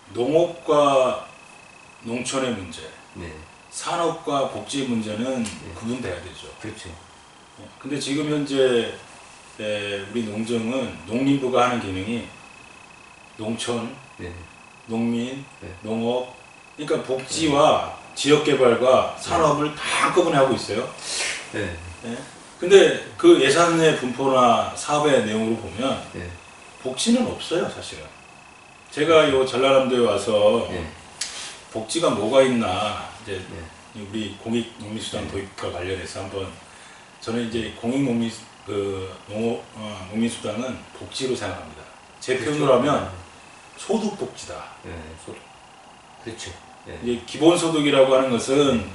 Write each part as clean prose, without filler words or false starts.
농업과 농촌의 문제, 네. 산업과 복지 문제는 네. 구분돼야 되죠. 그렇죠. 근데 지금 현재 우리 농정은 농림부가 하는 기능이 농촌, 네. 농민, 네. 농업, 그러니까 복지와 지역개발과 산업을 다 한꺼번에 하고 있어요. 네. 네. 근데 그 예산의 분포나 사업의 내용으로 보면 네. 복지는 없어요, 사실은. 제가 요 전라남도에 와서 네. 복지가 뭐가 있나 이제 네. 우리 공익농민수당 도입과 관련해서 한번 저는 이제 공익농민 농민수당은 복지로 생각합니다. 제 표현으로 하면 소득복지다. 네. 소득. 그렇죠. 네. 이제 기본소득이라고 하는 것은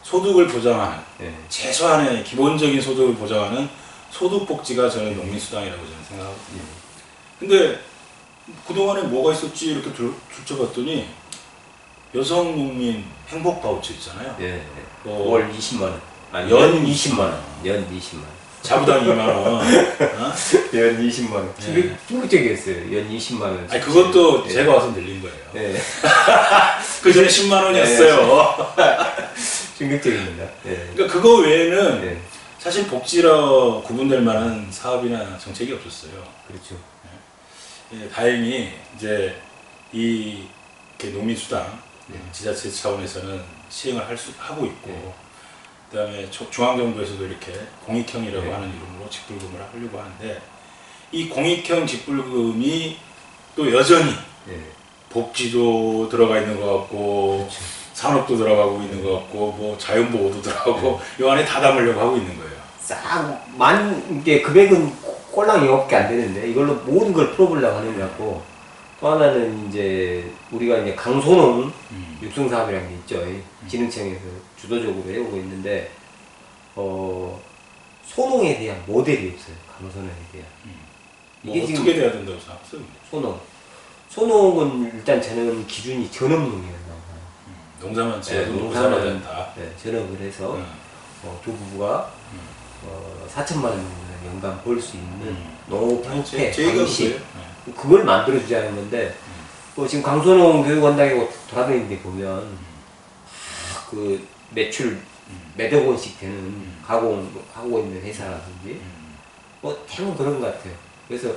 소득을 보장하는 네. 최소한의 기본적인 소득을 보장하는 소득복지가 저는 농민수당이라고 저는 생각하거든요. 근데 그동안에 뭐가 있었지 이렇게 둘러봤더니 여성 농민 행복 바우처 있잖아요. 네. 월 20만 원. 아니, 연 20만 원. 연 20만 원. 자부당 2만 원. 연 20만 원. 네. 충격적이었어요. 연 20만 원. 아니 그것도 네. 제가 와서 늘린 거예요. 네. 그 전에 10만 원이었어요. 충격적입니다. 네. 그러니까 그거 외에는 네. 사실 복지로 구분될 만한 사업이나 정책이 없었어요. 그렇죠. 예, 다행히 이제 이 농민수당 네. 지자체 차원에서는 시행을 하고 있고, 네. 그다음에 중앙정부에서도 이렇게 공익형이라고 네. 하는 이름으로 직불금을 하려고 하는데, 이 공익형 직불금이 또 여전히 네. 복지도 들어가 있는 것 같고, 그렇죠. 산업도 들어가고 있는 것 같고, 뭐 자연보호도 들어가고, 이 안에 다 담으려고 하고 있는 거예요. 이게 금액은 꼴랑 이거밖에 안 되는데 이걸로 모든 걸 풀어보려고 하는 것 같고, 또 하나는 이제 우리가 이제 강소농 육성사업이라는 게 있죠. 진흥청에서 주도적으로 해오고 있는데 소농에 대한 모델이 없어요. 강소농에 대한. 이게 뭐 어떻게 돼야 된다고 생각하세요? 소농은 일단 저는 기준이 전업농이에요. 농사만 지어도 네, 농사만 된다. 네, 전업을 해서 두 부부가 4천만 원 정도는 연간 벌 수 있는 농업 형태 방식 그걸 만들어주자는 건데 지금 강소농 교육원장이고 돌아다니는데 보면 그 매출 몇억 원씩 되는 가공하고 있는 회사라든지 대부분 그런 것 같아요. 그래서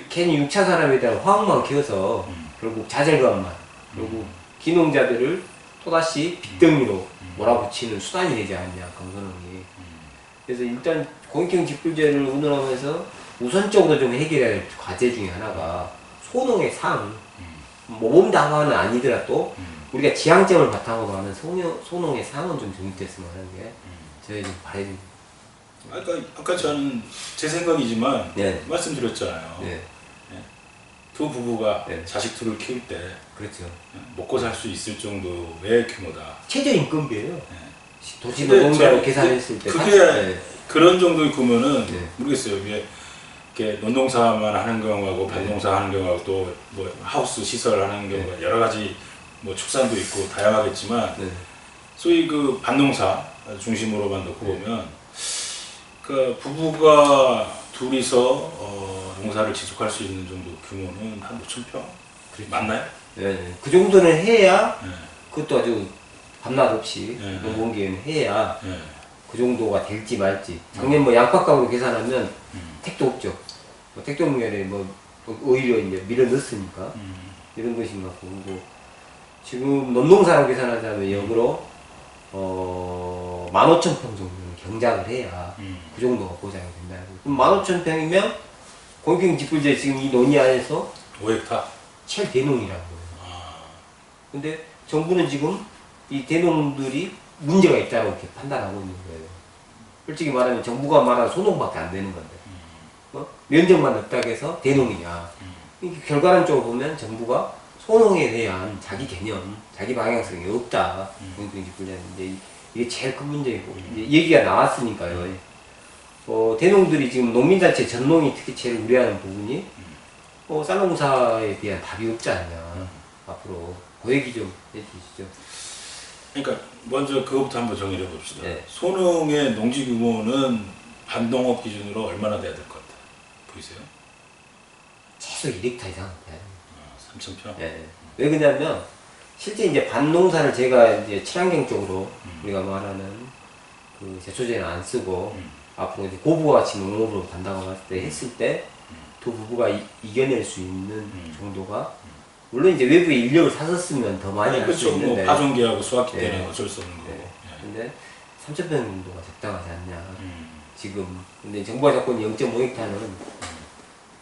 괜히 6차 산업에 대한 화학만 키워서 결국 자잘감만 결국 기농자들을 또다시 빚덩이로 몰아붙이는 수단이 되지 않냐 강소농이. 그래서 일단 공익형 직불제를 운운하면서 우선적으로 좀 해결해야 될 과제 중에 하나가 소농의 상, 모범당화는 아니더라도 우리가 지향점을 바탕으로 하는 소농의 상은 좀 정립됐으면 하는 게 저희 좀 바람입니다. 아까 저는 제 생각이지만 네. 말씀드렸잖아요. 네. 두 부부가 네. 자식 둘을 키울 때 그렇죠. 먹고 살 수 있을 정도의 규모다. 최저임금비예요. 도시 근데 노동자로 계산했을 때 그게 그런 정도의 규모는 네. 모르겠어요. 이게 논농사만 하는 경우하고 밭농사 하는 경우하고 또 뭐 하우스 시설 하는 경우가 여러 가지 뭐 축산도 있고 다양하겠지만 소위 그 밭농사 중심으로만 놓고 보면 그 부부가 둘이서 농사를 지속할 수 있는 정도 규모는 한 5,000평? 맞나요? 네. 그 정도는 해야 네. 그것도 아주 밤낮 없이 네. 농번기에는 해야 네. 그 정도가 될지 말지. 작년 뭐 양파값으로 계산하면 택도 없죠. 택도 없는 뭐 오히려 이제 밀어 넣었으니까 이런 것인 것 같고, 지금 논농사로 계산하자면 역으로 15,000평 정도는 경작을 해야 그 정도가 보장이 된다. 그럼 15,000평이면 공익형 직불제 지금 이 논의 안에서 5헥타? 제일 대농이라는 거예요. 근데 정부는 지금 이 대농들이 문제가 있다고 이렇게 판단하고 있는 거예요. 솔직히 말하면 정부가 말하는 소농밖에 안 되는 건데 면적만 넓다고 해서 대농이냐. 결과론 쪽으로 보면 정부가 소농에 대한 자기 개념, 자기 방향성이 없다. 공익형 직불제인데 이게 제일 큰 문제이고 이제 얘기가 나왔으니까요. 대농들이 지금 농민단체 전농이 특히 제일 우려하는 부분이 쌀농사에 대한 답이 없지 않냐. 앞으로 그 얘기 좀 해주시죠. 그러니까 먼저 그것부터 한번 정리를 해봅시다. 네. 소농의 농지 규모는 반농업 기준으로 얼마나 돼야 될 것 같아요? 보이세요? 최소 1헥타 이상 돼야 3,000평? 네. 왜 그러냐면 실제 이제 밭농사를 제가 이제 친환경 쪽으로 우리가 말하는 그 제초제는 안 쓰고 앞으로 이제 고부가 같이 농업으로 간다고 봤을 때 했을 때 두 부부가 이겨낼 수 있는 정도가 물론 이제 외부에 인력을 사서 쓰면 더 많이 할 수 있는데 뭐 파종기하고 수확기 때는 어쩔 수 없는 거고. 근데 3,000평 정도가 적당하지 않냐 지금. 근데 정부가 자꾸 0.5헥타는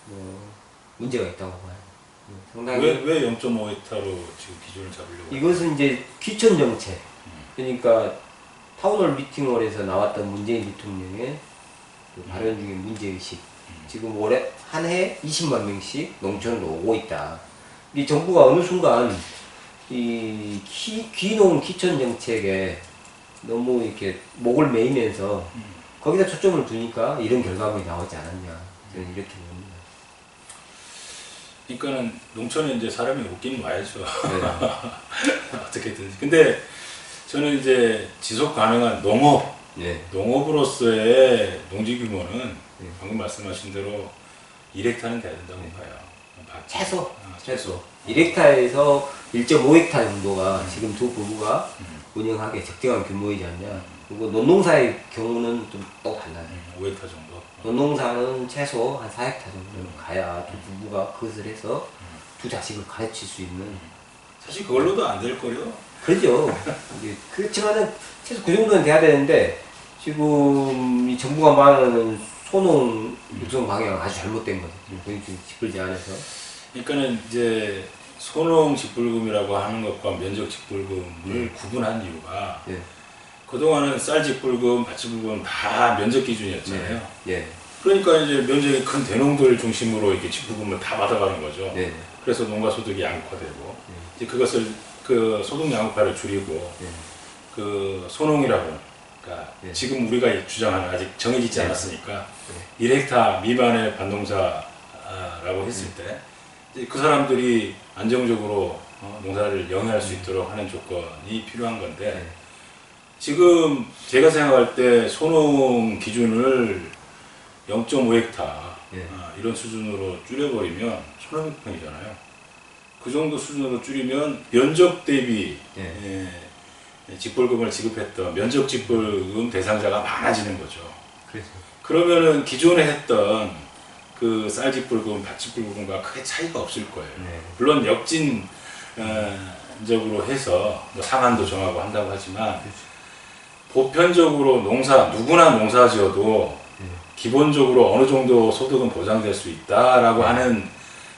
뭐 문제가 있다고 봐요. 상당히 왜 0.5헥타로 지금 기준을 잡으려고? 이것은 이제 귀천 정책. 그러니까 타운홀 미팅홀에서 나왔던 문재인 대통령의 그 발언 중에 문제의식. 지금 올해 한 해 20만 명씩 농촌으로 오고 있다. 이 정부가 어느 순간 이 귀농 귀촌 정책에 너무 이렇게 목을 메이면서 거기다 초점을 두니까 이런 결과물이 나오지 않았냐. 저는 이렇게 봅니다. 그러니까는 농촌에 이제 사람이 오긴 와야죠. 네. 어떻게든지. 근데 저는 이제 지속 가능한 농업, 네. 농업으로서의 농지 규모는 방금 말씀하신 대로 1헥타는 돼야 된다고 봐요. 최소. 1헥타에서 1.5헥타 정도가 지금 두 부부가 운영하기에 적정한 규모이지 않냐. 그리고 논농사의 경우는 좀 또 달라요. 5헥타 정도. 논농사는 최소 한 4헥타 정도는 가야 두 부부가 그것을 해서 두 자식을 가르칠 수 있는. 사실 그걸로도 안 될 거요. 그렇죠. 그렇지만은 최소 그 정도는 돼야 되는데 지금 이 정부가 말하는 소농 육성 방향은 아주 잘못된 거죠. 지금 짚을 제한해서. 그러니까는 이제 소농 직불금이라고 하는 것과 면적 직불금을 구분한 이유가 그동안은 쌀 직불금, 밭 직불금 다 면적 기준이었잖아요. 그러니까 이제 면적이 큰 대농들 중심으로 이렇게 직불금을 다 받아가는 거죠. 그래서 농가 소득이 양극화되고 이제 그것을 그 소득 양극화를 줄이고 그 소농이라고 그러니까 지금 우리가 주장하는 아직 정해지지 않았으니까 1헥타 미만의 밭농사라고 했을 때 그 사람들이 안정적으로 농사를 영위할 수 있도록 하는 조건이 필요한 건데 지금 제가 생각할 때 소농 기준을 0.5헥타 이런 수준으로 줄여버리면 1,500평이잖아요. 그 정도 수준으로 줄이면 면적 대비 직불금을 지급했던 면적 직불금 대상자가 많아지는 거죠. 그러면은 기존에 했던 그 쌀 직불금, 밭 직불금과 크게 차이가 없을 거예요. 물론 역진적으로 해서 뭐 상한도 정하고 한다고 하지만 보편적으로 누구나 농사 지어도 기본적으로 어느 정도 소득은 보장될 수 있다라고 하는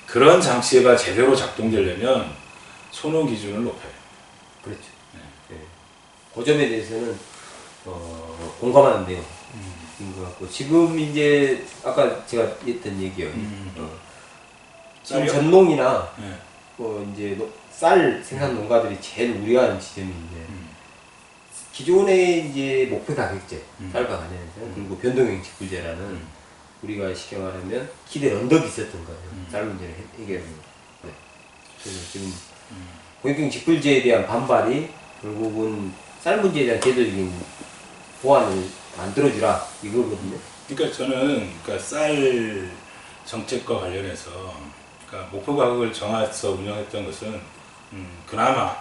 그런 장치가 제대로 작동되려면 소농 기준을 높여요. 그렇죠. 그 점에 대해서는 공감하는데요. 것 같고 지금 이제 아까 제가 했던 얘기요. 지금 전농이나 이제 쌀 생산 농가들이 제일 우려하는 지점이 이제 기존의 이제 목표 가격제 쌀과 관련해서 그리고 변동형 직불제라는 우리가 쉽게 말하면 기대 언덕이 있었던 거예요. 쌀 문제를 해결합니다. 그래서 지금 고액형 직불제에 대한 반발이 결국은 쌀 문제에 대한 제도적인 보완을 만들어주라 이거거든요. 그러니까 저는 쌀 정책과 관련해서 목표 가격을 정해서 운영했던 것은 그나마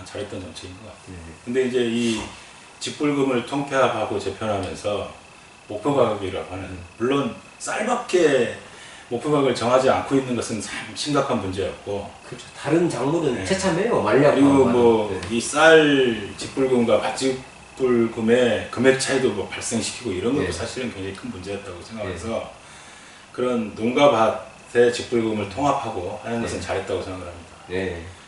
잘했던 정책인 것 같아요. 근데 이제 이 직불금을 통폐합하고 재편하면서 목표 가격이라고 하는 물론 쌀밖에 목표 가격을 정하지 않고 있는 것은 참 심각한 문제였고 그렇죠. 다른 작물은 처참해요. 말량 그리고 뭐 이 쌀 직불금과 밭 직불금의 금액 차이도 뭐 발생시키고 이런 것도 사실은 굉장히 큰 문제였다고 생각해서 그런 농가 밭의 직불금을 통합하고 하는 것은 잘했다고 생각을 합니다.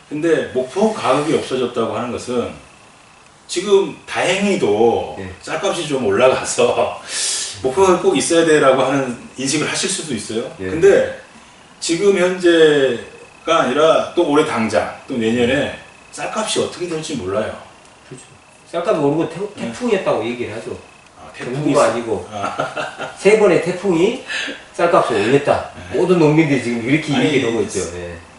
근데 목표 가격이 없어졌다고 하는 것은 지금 다행히도 쌀값이 좀 올라가서 목표가 꼭 있어야 돼라고 하는 인식을 하실 수도 있어요. 근데 지금 현재가 아니라 또 올해 당장 또 내년에 쌀값이 어떻게 될지 몰라요. 그렇죠. 쌀값이 오르고 태풍이었다고 얘기를 하죠. 태풍이 아니고 세 번의 태풍이 쌀값을 올렸다. 모든 농민들이 지금 이렇게 얘기하고 있죠.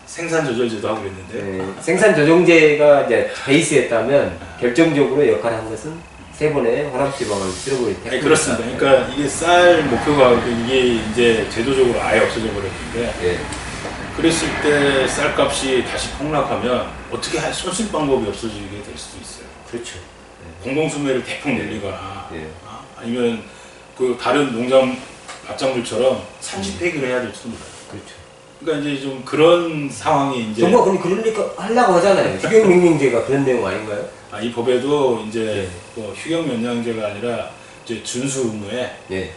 생산 조절제도 하고 있는데 생산 조정제가 이제 베이스였다면 결정적으로 역할을 한 것은 세 번의 호남지방을 쓸어버린 태풍. 그렇습니다. 그러니까 이게 쌀 목표 가격이 이게 이제 제도적으로 아예 없어져 버렸는데 그랬을 때 쌀값이 다시 폭락하면 어떻게 손쓸 방법이 없어지게 될 수도 있어요. 그렇죠. 공동수매를 대폭 늘리거나 네. 아니면 그 다른 농장 밭작물처럼 산지폐기를 해야 될 수도 있어요. 그렇죠. 그러니까 이제 좀 그런 상황이 이제 정부가 그러니까 하려고 하잖아요. 휴경명령제가 그런 내용 아닌가요? 이 법에도 이제 네. 뭐 휴경명령제가 아니라 이제 준수 의무에 네.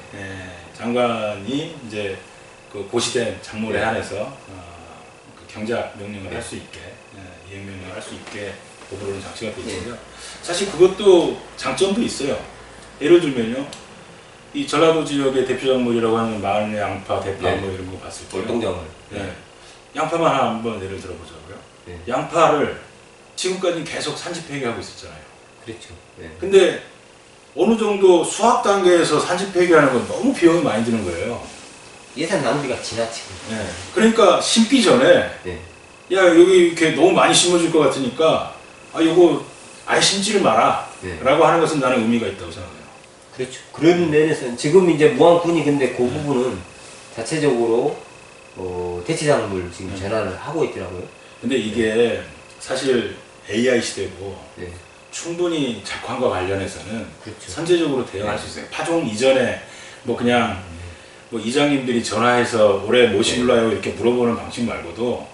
장관이 이제 그 고시된 작물에 네. 한해서 그 경작 명령을 할 수 있게 이행 명령을 할 수 있게 법으로는 장치가 되어 있는데요. 사실 그것도 장점도 있어요. 예를 들면요, 이 전라도 지역의 대표 작물이라고 하는 마늘, 양파, 대파 뭐 이런 거 봤을 때 월동작물. 양파만 한번 예를 들어보자고요. 네. 양파를 지금까지 계속 산지 폐기하고 있었잖아요. 그렇죠. 네. 근데 어느 정도 수확 단계에서 산지 폐기하는 건 너무 비용이 많이 드는 거예요. 예산 낭비가 지나치고. 그러니까 심기 전에 네. 야 여기 이렇게 너무 많이 심어질 것 같으니까 이거 아예 심지를 마라 라고 하는 것은 나는 의미가 있다고 생각해요. 그렇죠. 그런 면에서는 지금 이제 무안군이 근데 그 부분은 자체적으로 대체작물 지금 전환을 하고 있더라고요. 근데 이게 사실 AI 시대고 네. 충분히 작황과 관련해서는 그렇죠. 선제적으로 대응할 수 있어요. 파종 이전에 뭐 그냥 뭐 이장님들이 전화해서 올해 뭐 심을라요 이렇게 물어보는 방식 말고도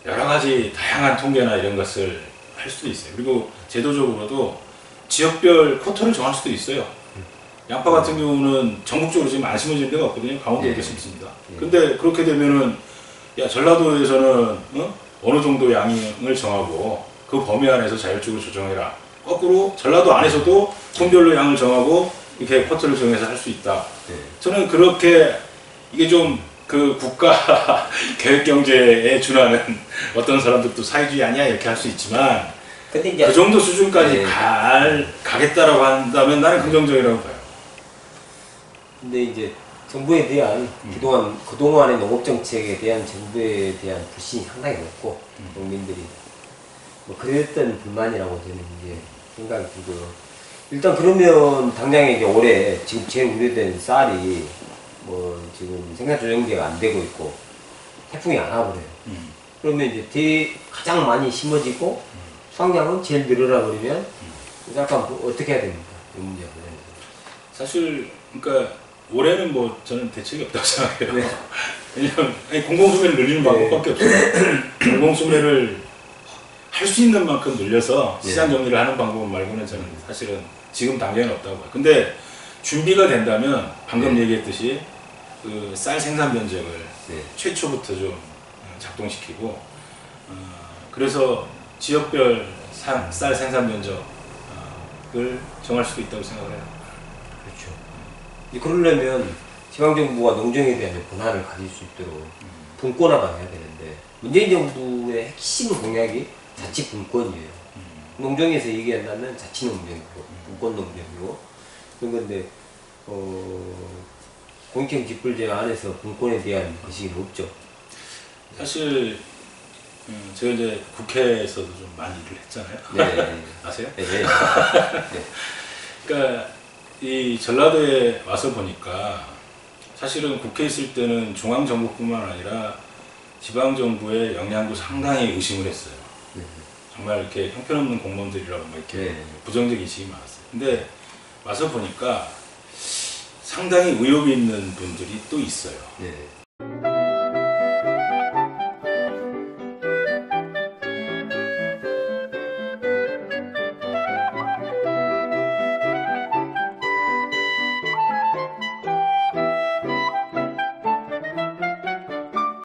여러 가지 다양한 통계나 이런 것을 할 수도 있어요. 그리고 제도적으로도 지역별 쿼터를 정할 수도 있어요. 양파 같은 경우는 전국적으로 지금 안 심어지는 데가 없거든요. 강원도에도 심습니다. 근데 그렇게 되면은 야 전라도에서는 어느 정도 양을 정하고 그 범위 안에서 자율적으로 조정해라. 거꾸로 전라도 안에서도 분별로 양을 정하고 이렇게 쿼터를 정해서 할 수 있다. 저는 그렇게 이게 좀 그 국가 계획 경제에 준하는 어떤 사람들도 사회주의 아니야 이렇게 할 수 있지만 근데 이제 그 정도 수준까지 가겠다라고 한다면 나는 긍정적이라고 봐요. 근데 이제 정부에 대한 그동안의 농업정책에 대한 정부에 대한 불신이 상당히 높고 국민들이 뭐 그랬던 불만이라고 저는 이제 생각이 들고요. 일단 그러면 당장에 이제 올해 지금 제일 우려된 쌀이 뭐 지금 생산 조정기가 안 되고 있고 태풍이 안 와버려요. 그러면 이제 가장 많이 심어지고 수확량은 제일 늘어나 버리면 약간 어떻게 해야 됩니까? 이 문제가. 사실 그러니까 올해는 뭐 저는 대책이 없다고 생각해요. 왜냐면 공공수매를 늘리는 방법밖에 없어요. 공공수매를 할 수 있는 만큼 늘려서 시장 정리를 하는 방법 말고는 저는 사실은 지금 단계는 없다고 봐요. 근데 준비가 된다면 방금 얘기했듯이 그 쌀 생산 변경을 최초부터 좀 작동시키고 그래서 지역별 쌀 생산 면적을 정할 수도 있다고 생각을 해요. 그렇죠. 이제 그러려면 지방정부가 농정에 대한 권한을 가질 수 있도록 분권화가 해야 되는데 문재인 정부의 핵심 공약이 자치분권이에요. 농정에서 얘기한다면 자치농정이고 분권농정이고 그런 건데 공익행집불제 안에서 분권에 대한 의식이 높죠. 사실 제가 이제 국회에서도 좀 많이 일을 했잖아요. 네. 아세요? 네. 그러니까 이 전라도에 와서 보니까 사실은 국회에 있을 때는 중앙정부뿐만 아니라 지방정부의 역량도 상당히 의심을 했어요. 정말 이렇게 형편없는 공무원들이라고 막 이렇게 부정적 인식이 많았어요. 근데 와서 보니까 상당히 의욕이 있는 분들이 또 있어요.